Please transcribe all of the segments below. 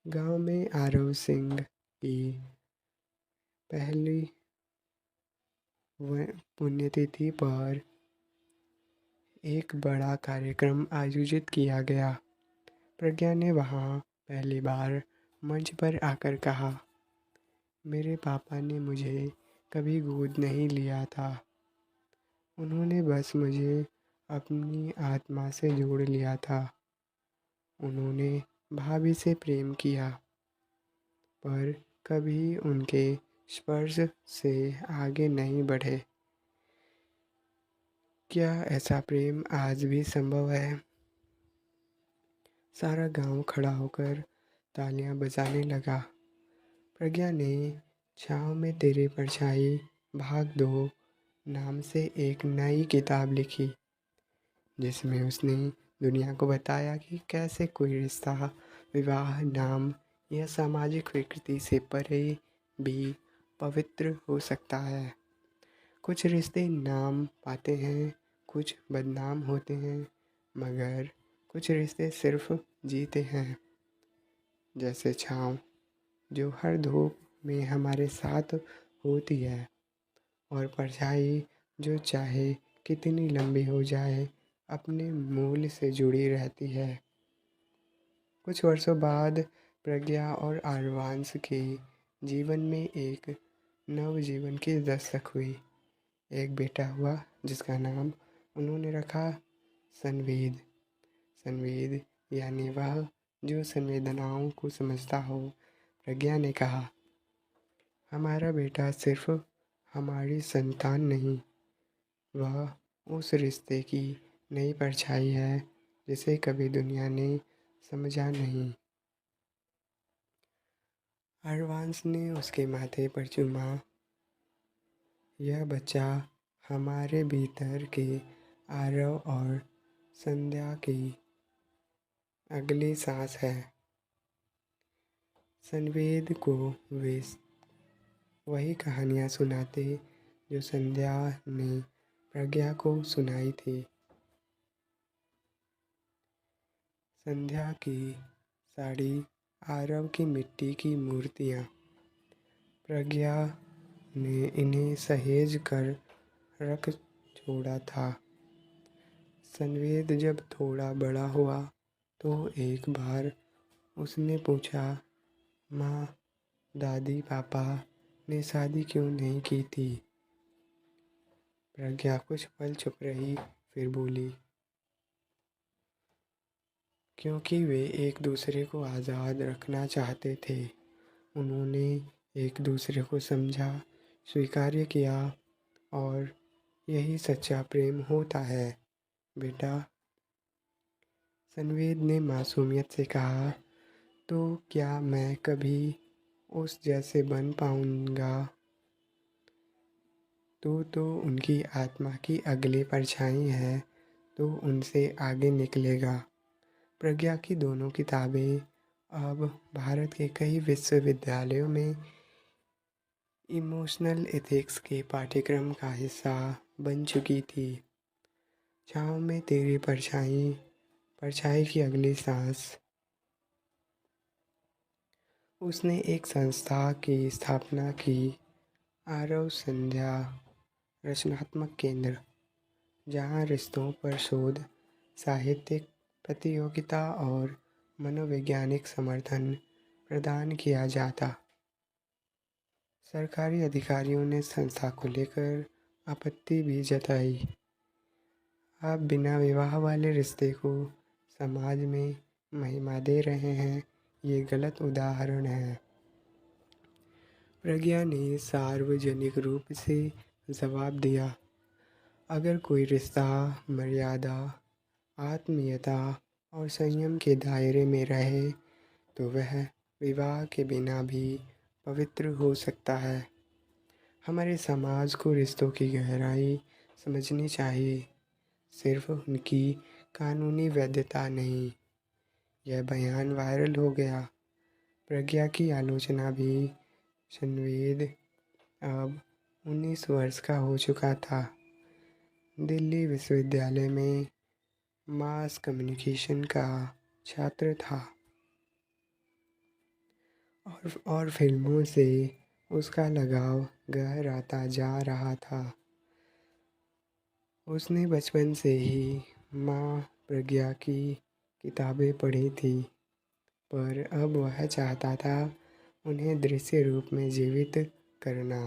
गांव में आरव सिंह की पहली पुण्यतिथि पर एक बड़ा कार्यक्रम आयोजित किया गया। प्रज्ञा ने वहां पहली बार मंच पर आकर कहा, मेरे पापा ने मुझे कभी गोद नहीं लिया था। उन्होंने बस मुझे अपनी आत्मा से जोड़ लिया था। उन्होंने भाभी से प्रेम किया, पर कभी उनके स्पर्श से आगे नहीं बढ़े। क्या ऐसा प्रेम आज भी संभव है? सारा गांव खड़ा होकर तालियां बजाने लगा। प्रज्ञा ने छाँव में तेरी परछाई भाग 2 नाम से एक नई किताब लिखी, जिसमें उसने दुनिया को बताया कि कैसे कोई रिश्ता, विवाह, नाम या सामाजिक विकृति से परे भी पवित्र हो सकता है। कुछ रिश्ते नाम पाते हैं, कुछ बदनाम होते हैं, मगर कुछ रिश्ते सिर्फ जीते हैं, जैसे छाँव जो हर धूप में हमारे साथ होती है, और परछाई जो चाहे कितनी लंबी हो जाए अपने मूल से जुड़ी रहती है। कुछ वर्षों बाद प्रज्ञा और आरवांश के जीवन में एक नव जीवन की दस्तक हुई। एक बेटा हुआ जिसका नाम उन्होंने रखा संवेद। संवेद यानी वह जो संवेदनाओं को समझता हो। प्रज्ञा ने कहा, हमारा बेटा सिर्फ हमारी संतान नहीं, वह उस रिश्ते की नई परछाई है जिसे कभी दुनिया ने समझा नहीं। हरवांश ने उसके माथे पर चूमा। यह बच्चा हमारे भीतर के आरव और संध्या की अगली सांस है। संवेद को वे वही कहानियाँ सुनाते जो संध्या ने प्रज्ञा को सुनाई थी। संध्या की साड़ी, आरव की मिट्टी की मूर्तियाँ। प्रज्ञा ने इन्हें सहेज कर रख छोड़ा था। संवेद जब थोड़ा बड़ा हुआ तो एक बार उसने पूछा, माँ, दादी पापा ने शादी क्यों नहीं की थी? प्रज्ञा कुछ पल चुप रही, फिर बोली, क्योंकि वे एक दूसरे को आज़ाद रखना चाहते थे। उन्होंने एक दूसरे को समझा, स्वीकार्य किया, और यही सच्चा प्रेम होता है बेटा। संवेद ने मासूमियत से कहा, तो क्या मैं कभी उस जैसे बन पाऊंगा? तो उनकी आत्मा की अगली परछाई है, तो उनसे आगे निकलेगा। प्रज्ञा की दोनों किताबें अब भारत के कई विश्वविद्यालयों में इमोशनल एथिक्स के पाठ्यक्रम का हिस्सा बन चुकी थी। छाँव में तेरी परछाई, परछाई की अगली सांस। उसने एक संस्था की स्थापना की, आरव संध्या रचनात्मक केंद्र, जहाँ रिश्तों पर शोध, साहित्यिक प्रतियोगिता और मनोवैज्ञानिक समर्थन प्रदान किया जाता। सरकारी अधिकारियों ने संस्था को लेकर आपत्ति भी जताई। आप बिना विवाह वाले रिश्ते को समाज में महिमा दे रहे हैं, ये गलत उदाहरण है। प्रज्ञा ने सार्वजनिक रूप से जवाब दिया, अगर कोई रिश्ता मर्यादा, आत्मीयता और संयम के दायरे में रहे तो वह विवाह के बिना भी पवित्र हो सकता है। हमारे समाज को रिश्तों की गहराई समझनी चाहिए, सिर्फ उनकी कानूनी वैधता नहीं। यह बयान वायरल हो गया। प्रज्ञा की आलोचना भी। संवेद अब 19 वर्ष का हो चुका था। दिल्ली विश्वविद्यालय में मास कम्युनिकेशन का छात्र था। और फिल्मों से उसका लगाव गहराता जा रहा था। उसने बचपन से ही माँ प्रज्ञा की किताबें पढ़ी थी, पर अब वह चाहता था उन्हें दृश्य रूप में जीवित करना।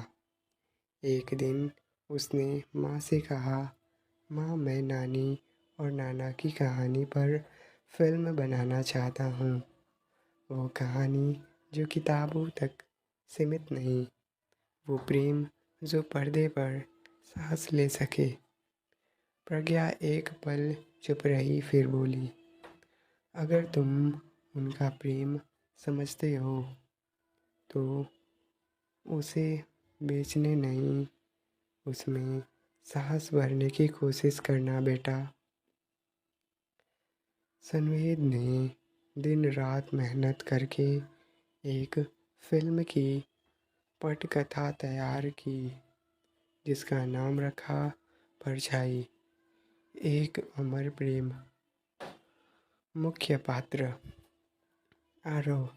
एक दिन उसने माँ से कहा, माँ, मैं नानी और नाना की कहानी पर फिल्म बनाना चाहता हूँ। वो कहानी जो किताबों तक सीमित नहीं, वो प्रेम जो पर्दे पर सांस ले सके। प्रज्ञा एक पल चुप रही, फिर बोली, अगर तुम उनका प्रेम समझते हो तो उसे बेचने नहीं, उसमें साहस भरने की कोशिश करना बेटा। सनवेद ने दिन रात मेहनत करके एक फिल्म की पटकथा तैयार की, जिसका नाम रखा परछाई, एक अमर प्रेम। मुख्य पात्र आरव,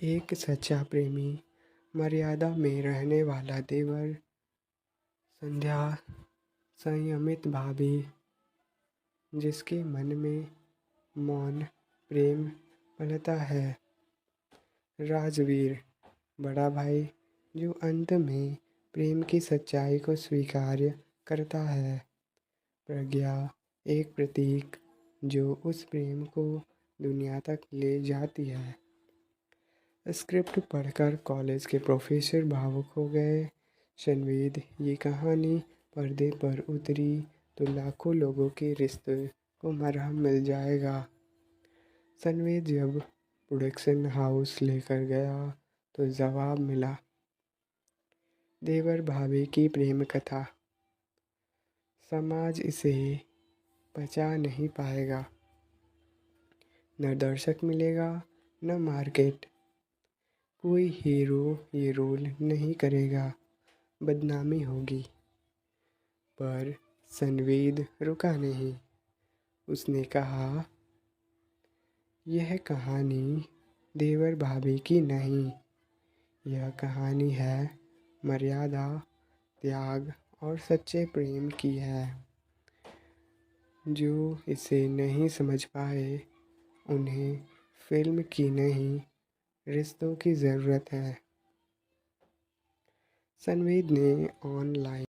एक सच्चा प्रेमी, मर्यादा में रहने वाला देवर। संध्या, संयमित भाभी, जिसके मन में मौन प्रेम पलता है। राजवीर, बड़ा भाई, जो अंत में प्रेम की सच्चाई को स्वीकार करता है। प्रज्ञा, एक प्रतीक जो उस प्रेम को दुनिया तक ले जाती है। स्क्रिप्ट पढ़कर कॉलेज के प्रोफेसर भावुक हो गए। शनवेद, ये कहानी पर्दे पर उतरी तो लाखों लोगों के रिश्ते को मरहम मिल जाएगा। सनवेद जब प्रोडक्शन हाउस लेकर गया तो जवाब मिला, देवर भाभी की प्रेम कथा। समाज इसे पचा नहीं पाएगा, न दर्शक मिलेगा न मार्केट। कोई हीरो ये रोल नहीं करेगा, बदनामी होगी। पर सनवेद रुका नहीं। उसने कहा, यह कहानी देवर भाभी की नहीं, यह कहानी है मर्यादा, त्याग और सच्चे प्रेम की है। जो इसे नहीं समझ पाए, उन्हें फिल्म की नहीं, रिश्तों की ज़रूरत है। सनवेद ने ऑनलाइन